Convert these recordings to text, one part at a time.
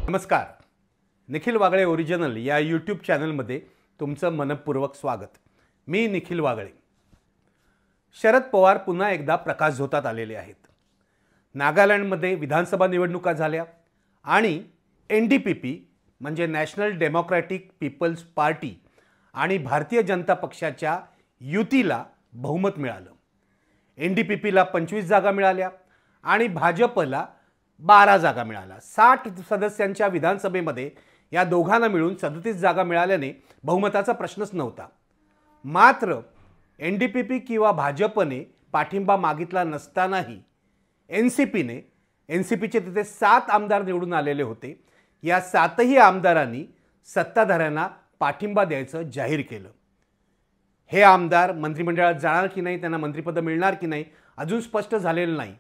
नमस्कार. निखिल वागळे ओरिजिनल या यूट्यूब चॅनलमध्ये तुमचं मनपूर्वक स्वागत. मी निखिल वागळे. शरद पवार पुन्हा एकदा प्रकाशझोतात आलेले आहेत. नागालँडमध्ये विधानसभा निवडणुका झाल्या आणि NDPP म्हणजे नॅशनल डेमोक्रॅटिक पीपल्स पार्टी आणि भारतीय जनता पक्षाच्या युतीला बहुमत मिळालं. NDPPला 25 जागा मिळाल्या आणि भाजपला 12 जागा मिळाल्या. 60 सदस्यांच्या विधानसभेमध्ये या दोघांना मिळून 37 जागा मिळाल्याने बहुमताचा प्रश्नच नव्हता. मात्र NDPP किंवा भाजपने पाठिंबा मागितला नसतानाही NCPचे तिथे 7 आमदार निवडून आलेले होते. या 7ही आमदारांनी सत्ताधाऱ्यांना पाठिंबा द्यायचं जाहीर केलं. हे आमदार मंत्रिमंडळात जाणार की नाही, त्यांना मंत्रिपद मिळणार की नाही अजून स्पष्ट झालेलं नाही.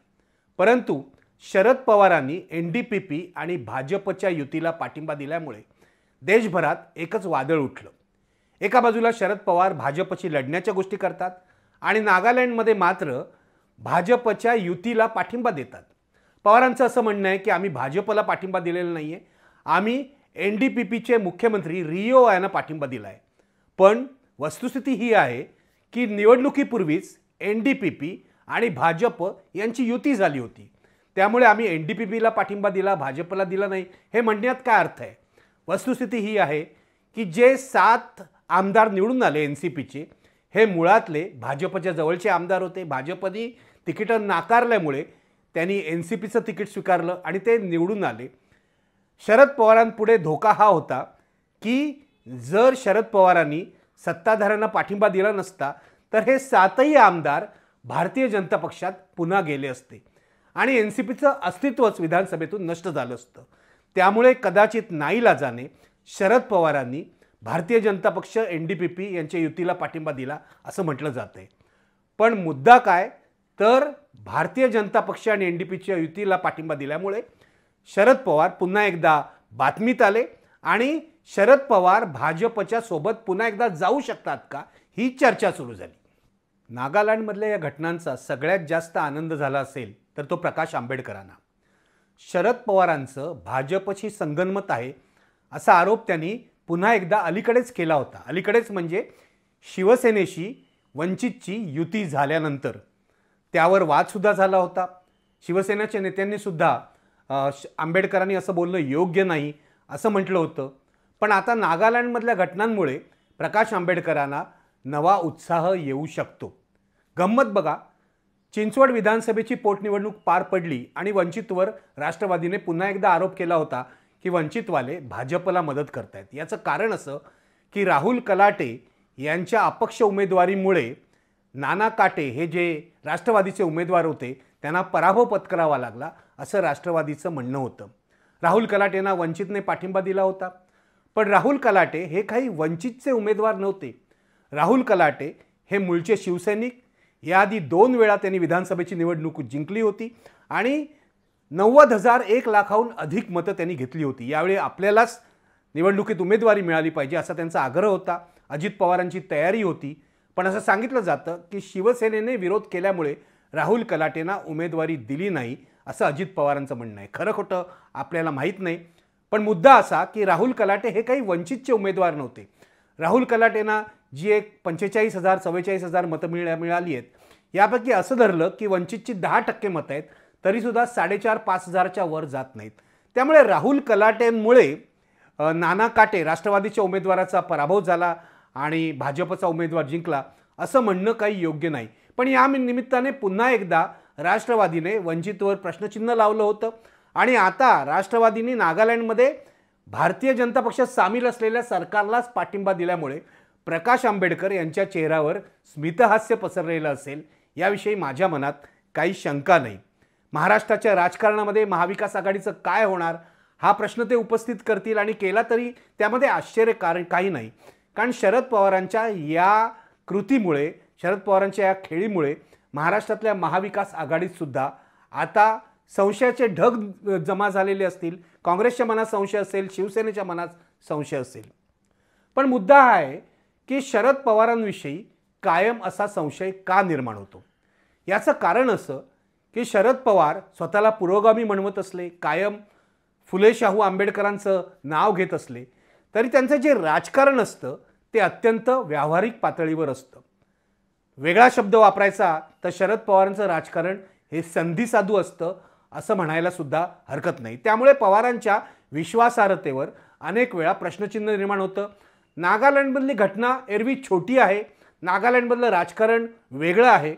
परंतु शरद पवारांनी NDPP आणि भाजपच्या युतीला पाठिंबा दिल्यामुळे देशभरात एकच वादळ उठलं. एका बाजूला शरद पवार भाजपशी लढण्याच्या गोष्टी करतात आणि नागालँडमध्ये मात्र भाजपच्या युतीला पाठिंबा देतात. पवारांचं असं म्हणणं आहे की आम्ही भाजपला पाठिंबा दिलेला नाही आहे, आम्ही NDPPचे मुख्यमंत्री रिओ यांना पाठिंबा दिला आहे. पण वस्तुस्थिती ही आहे की निवडणुकीपूर्वीच NDPP आणि भाजप यांची युती झाली होती. त्यामुळे आम्ही NDPPला पाठिंबा दिला, भाजपला दिला नाही हे म्हणण्यात काय अर्थ आहे. वस्तुस्थिती ही आहे की जे 7 आमदार निवडून आले NCPचे हे मुळातले भाजपच्या जवळचे आमदार होते. भाजपने तिकीटं नाकारल्यामुळे त्यांनी NCPचं तिकीट स्वीकारलं आणि ते निवडून आले. शरद पवारांपुढे धोका हा होता की जर शरद पवारांनी सत्ताधाऱ्यांना पाठिंबा दिला नसता तर हे 7ही आमदार भारतीय जनता पक्षात पुन्हा गेले असते आणि NCPचं अस्तित्वच विधानसभेतून नष्ट झालं असतं. त्यामुळे कदाचित नाईलाजाने शरद पवारांनी भारतीय जनता पक्ष NDPP यांच्या युतीला पाठिंबा दिला असं म्हटलं जातंय. पण मुद्दा काय तर भारतीय जनता पक्ष आणि NDPPच्या युतीला पाठिंबा दिल्यामुळे शरद पवार पुन्हा एकदा बातमीत आले आणि शरद पवार भाजपच्या सोबत पुन्हा एकदा जाऊ शकतात का ही चर्चा सुरू झाली. नागालँडमधल्या या घटनांचा सगळ्यात जास्त आनंद झाला असेल तर तो प्रकाश आंबेडकरांना. शरद पवारांचं भाजपशी संगनमत आहे असा आरोप त्यांनी पुन्हा एकदा अलीकडेच केला होता. अलीकडेच म्हणजे शिवसेनेशी वंचितची युती झाल्यानंतर त्यावर वादसुद्धा झाला होता. शिवसेनेच्या नेत्यांनी सुद्धा आंबेडकरांनी असं बोलणं योग्य नाही असं म्हटलं होतं. पण आता नागालँडमधल्या घटनांमुळे प्रकाश आंबेडकरांना नवा उत्साह येऊ शकतो. गंमत बघा, चिंचवड विधानसभेची पोटनिवडणूक पार पडली आणि वंचितवर राष्ट्रवादीने पुन्हा एकदा आरोप केला होता की वंचितवाले भाजपला मदत करतायत. याचं कारण असं की राहुल कलाटे यांच्या अपक्ष उमेदवारीमुळे नाना काटे हे जे राष्ट्रवादीचे उमेदवार होते त्यांना पराभव पत्करावा लागला असं राष्ट्रवादीचं म्हणणं होतं. राहुल कलाटेंना वंचितने पाठिंबा दिला होता. पण राहुल कलाटे हे काही वंचितचे उमेदवार नव्हते. राहुल कलाटे हे मूळचे शिवसैनिक. याआधी 2 वेळा त्यांनी विधानसभेची निवडणूक जिंकली होती आणि 90,000 1 लाखाहून अधिक मतं त्यांनी घेतली होती. यावेळी आपल्यालाच निवडणुकीत उमेदवारी मिळाली पाहिजे असा त्यांचा आग्रह होता. अजित पवारांची तयारी होती. पण असं सांगितलं जातं की शिवसेनेने विरोध केल्यामुळे राहुल कलाटेंना उमेदवारी दिली नाही असं अजित पवारांचं म्हणणं आहे. खरं खोटं आपल्याला माहीत नाही. पण मुद्दा असा की राहुल कलाटे हे काही वंचितचे उमेदवार नव्हते. राहुल कलाटेंना जी एक 45,000 44,000 मतं मिळाली आहेत यापैकी असं धरलं की वंचितची 10% मतं आहेत तरीसुद्धा 4,500-5,000च्या वर जात नाहीत. त्यामुळे राहुल कलाटेंमुळे नाना काटे राष्ट्रवादीच्या उमेदवाराचा पराभव झाला आणि भाजपचा उमेदवार जिंकला असं म्हणणं काही योग्य नाही. पण या निमित्ताने पुन्हा एकदा राष्ट्रवादीने वंचितवर प्रश्नचिन्ह लावलं होतं आणि आता राष्ट्रवादीने नागालँडमध्ये भारतीय जनता पक्षात सामील असलेल्या सरकारलाच पाठिंबा दिल्यामुळे प्रकाश आंबेडकर यांच्या चेहऱ्यावर स्मितहास्य पसरलेलं असेल याविषयी माझ्या मनात काही शंका नाही. महाराष्ट्राच्या राजकारणामध्ये महाविकास आघाडीचं काय होणार हा प्रश्न ते उपस्थित करतील आणि केला तरी त्यामध्ये आश्चर्य काही नाही. कारण शरद पवारांच्या या कृतीमुळे, शरद पवारांच्या या खेळीमुळे महाराष्ट्रातल्या महाविकास आघाडीत सुद्धा आता संशयाचे ढग जमा झालेले असतील. काँग्रेसच्या मनात संशय असेल, शिवसेनेच्या मनात संशय असेल. पण मुद्दा हा आहे की शरद पवारांविषयी कायम असा संशय का निर्माण होतो. याचं कारण असं की शरद पवार स्वतःला पुरोगामी म्हणवत असले, कायम फुले शाहू आंबेडकरांचं नाव घेत असले तरी त्यांचं जे राजकारण असतं ते अत्यंत व्यावहारिक पातळीवर असतं. वेगळा शब्द वापरायचा तर शरद पवारांचं राजकारण हे संधिसाधू असतं असं म्हणायला सुद्धा हरकत नाही. त्यामुळे पवारांच्या विश्वासार्हतेवर अनेक वेळा प्रश्नचिन्ह निर्माण होतं. नागालँडमधली घटना एरवी छोटी आहे, नागालँडमधलं राजकारण वेगळं आहे.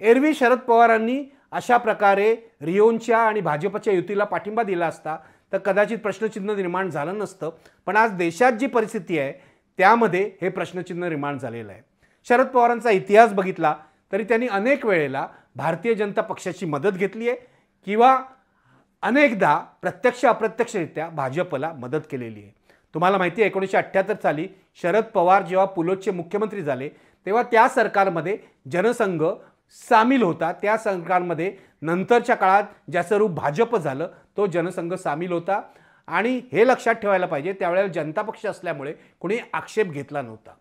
एरवी शरद पवारांनी अशा प्रकारे रिओनच्या आणि भाजपच्या युतीला पाठिंबा दिला असता तर कदाचित प्रश्नचिन्ह निर्माण झालं नसतं. पण आज देशात जी परिस्थिती आहे त्यामध्ये हे प्रश्नचिन्ह निर्माण झालेलं आहे. शरद पवारांचा इतिहास बघितला तरी त्यांनी अनेक वेळेला भारतीय जनता पक्षाची मदत घेतली आहे किंवा अनेकदा प्रत्यक्ष अप्रत्यक्षरित्या भाजपला मदत केलेली आहे. तुम्हाला माहिती आहे 1978 साली शरद पवार जेव्हा पुलोदचे मुख्यमंत्री झाले तेव्हा त्या सरकारमध्ये जनसंघ सामील होता. त्या सरकारमध्ये नंतरच्या काळात ज्याचं रूप भाजप झालं तो जनसंघ सामील होता. आणि हे लक्षात ठेवायला पाहिजे त्यावेळेला जनता पक्ष असल्यामुळे कोणी आक्षेप घेतला नव्हता.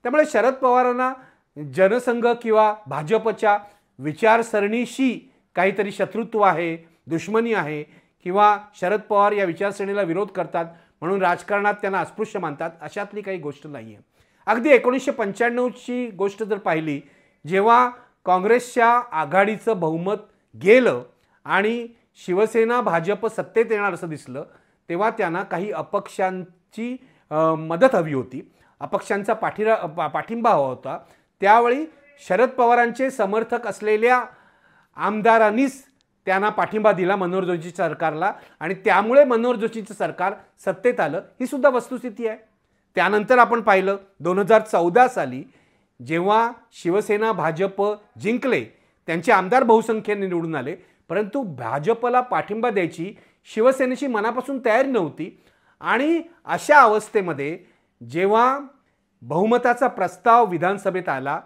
त्यामुळे शरद पवारांना जनसंघ किंवा भाजपच्या विचारसरणीशी काहीतरी शत्रुत्व आहे, दुश्मनी आहे किंवा शरद पवार या विचारसरणीला विरोध करतात म्हणून राजकारणात त्यांना अस्पृश्य मानतात अशातली काही गोष्ट नाही आहे. अगदी 1995ची गोष्ट जर पाहिली, जेव्हा काँग्रेसच्या आघाडीचं बहुमत गेलं आणि शिवसेना भाजप सत्तेत येणार असं दिसलं तेव्हा त्यांना काही अपक्षांची मदत हवी होती, अपक्षांचा पाठिंबा हवा होता. त्यावेळी शरद पवारांचे समर्थक असलेल्या आमदारांनीच त्यांना पाठिंबा दिला मनोहर जोशी सरकारला आणि त्यामुळे मनोहर जोशींचं सरकार सत्तेत आलं. ही सुद्धा वस्तुस्थिती आहे. त्यानंतर आपण पाहिलं 2014 साली जेव्हा शिवसेना भाजप जिंकले, त्यांचे आमदार बहुसंख्येने निवडून आले, परंतु भाजपला पाठिंबा द्यायची शिवसेनेची मनापासून तयारी नव्हती. आणि अशा अवस्थेमध्ये जेव्हा बहुमताचा प्रस्ताव विधानसभेत आला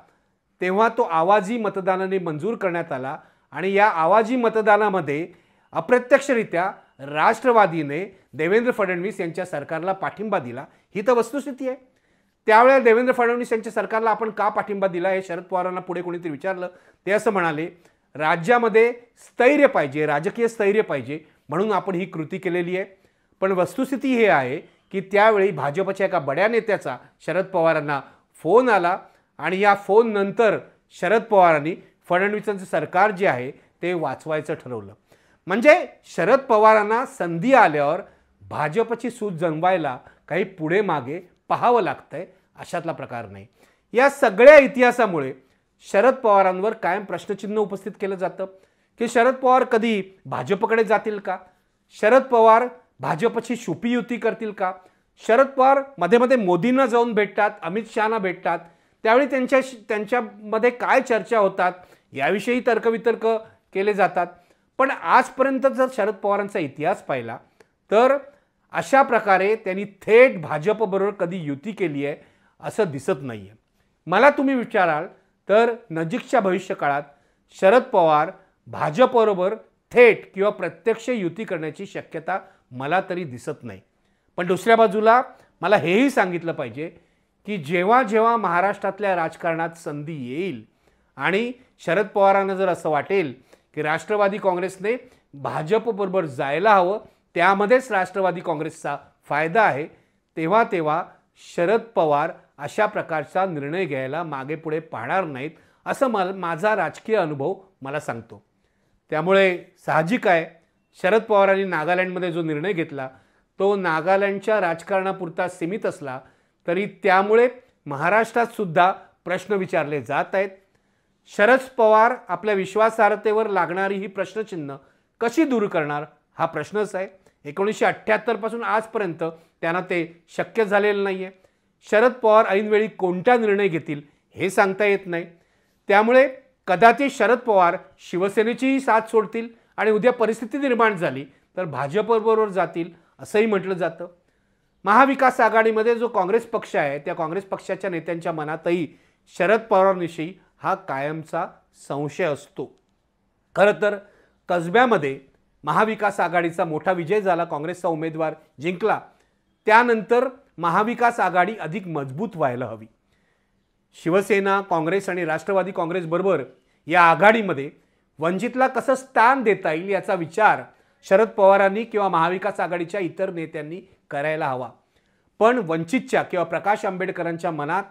तेव्हा तो आवाजी मतदानाने मंजूर करण्यात आला आणि या आवाजी मतदानामध्ये अप्रत्यक्षरित्या राष्ट्रवादीने देवेंद्र फडणवीस यांच्या सरकारला पाठिंबा दिला. ही तर वस्तुस्थिती आहे. त्यावेळेला देवेंद्र फडणवीस यांच्या सरकारला आपण का पाठिंबा दिला हे शरद पवारांना पुढे कोणीतरी विचारलं. ते असं म्हणाले, राज्यामध्ये स्थैर्य पाहिजे, राजकीय स्थैर्य पाहिजे म्हणून आपण ही कृती केलेली आहे. पण वस्तुस्थिती हे आहे की त्यावेळी भाजपच्या एका बड्या नेत्याचा शरद पवारांना फोन आला आणि या फोन नंतर शरद पवारांनी फडणवीसांचं सरकार जे आहे ते वाचवायचं ठरवलं. म्हणजे शरद पवारांना संधी आल्यावर भाजपची सूत जमवायला काही पुढे मागे पाहावं लागतंय अशातला प्रकार नाही. या सगळ्या इतिहासामुळे शरद पवारांवर कायम प्रश्नचिन्ह उपस्थित केलं जातं की शरद पवार कधी भाजपकडे जातील का, शरद पवार भाजपची छुपी युती करतील का, शरद पवार मध्ये मध्ये मोदींना जाऊन भेटतात, अमित शहाना भेटतात, त्यावेळी त्यांच्यामध्ये काय चर्चा होतात याविषयी तर्कवितर्क केले जातात. पण आजपर्यंत जर शरद पवारांचा इतिहास पाहिला तर अशा प्रकारे त्यांनी थेट भाजपबरोबर कधी युती केली आहे असं दिसत नाही आहे. मला तुम्ही विचाराल तर नजीकच्या भविष्यकाळात शरद पवार भाजपबरोबर थेट किंवा प्रत्यक्ष युती करण्याची शक्यता मला तरी दिसत नाही. पण दुसऱ्या बाजूला मला हेही सांगितलं पाहिजे की जेव्हा जेव्हा महाराष्ट्रातल्या राजकारणात संधी येईल आणि शरद पवारांना जर असं वाटेल की राष्ट्रवादी काँग्रेसने भाजपबरोबर जायला हवं, त्यामध्येच राष्ट्रवादी काँग्रेसचा फायदा आहे, तेव्हा तेव्हा शरद पवार अशा प्रकारचा निर्णय घ्यायला मागे पुढे पाहणार नाहीत असं माझा राजकीय अनुभव मला सांगतो. त्यामुळे साहजिक आहे शरद पवारांनी नागालँडमध्ये जो निर्णय घेतला तो नागालँडच्या राजकारणापुरता सीमित असला तरी त्यामुळे महाराष्ट्रात सुद्धा प्रश्न विचारले जात आहेत. शरद पवार आपल्या विश्वासार्हतेवर लागणारी ही प्रश्नचिन्ह कशी दूर करणार हा प्रश्नच आहे. 1978 पासून आजपर्यंत त्यांना ते शक्य झालेलं नाही आहे. शरद पवार ऐनवेळी कोणता निर्णय घेतील हे सांगता येत नाही. त्यामुळे कदाचित शरद पवार शिवसेनेचीही साथ सोडतील आणि उद्या परिस्थिती निर्माण झाली तर भाजपबरोबर जातील असंही म्हटलं जातं. महाविकास आघाडीमध्ये जो काँग्रेस पक्ष आहे त्या काँग्रेस पक्षाच्या नेत्यांच्या मनातही शरद पवारांविषयी हा कायमचा संशय असतो. खरं तर कसब्यामध्ये महाविकास आघाडीचा मोठा विजय झाला, काँग्रेसचा उमेदवार जिंकला, त्यानंतर महाविकास आघाडी अधिक मजबूत व्हायला हवी. शिवसेना, काँग्रेस आणि राष्ट्रवादी काँग्रेस बरोबर या आघाडीमध्ये वंचितला कसं स्थान देता येईल याचा विचार शरद पवारांनी किंवा महाविकास आघाडीच्या इतर नेत्यांनी करायला हवा. पण वंचितच्या किंवा प्रकाश आंबेडकरांच्या मनात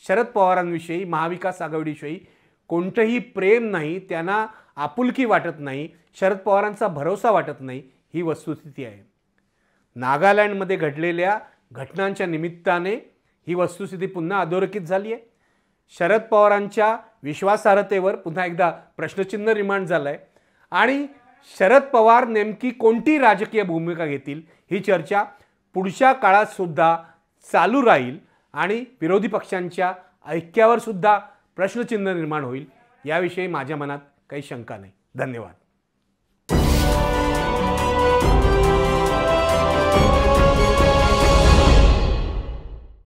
शरद पवारांविषयी, महाविकास आघाडीविषयी कोणतंही प्रेम नाही, त्यांना आपुलकी वाटत नाही, शरद पवारांचा भरोसा वाटत नाही, ही वस्तुस्थिती आहे. नागालँडमध्ये घडलेल्या घटनांच्या निमित्ताने ही वस्तुस्थिती पुन्हा अधोरेखित झाली आहे. शरद पवारांच्या विश्वासार्हतेवर पुन्हा एकदा प्रश्नचिन्ह निर्माण झालं आहे आणि शरद पवार नेमकी कोणती राजकीय भूमिका घेतील ही चर्चा पुढच्या काळात सुद्धा चालू राहील आणि विरोधी पक्षांच्या ऐक्यावर सुद्धा प्रश्नचिन्ह निर्माण होईल. याविषयी माझ्या मनात काही शंका नाही. धन्यवाद.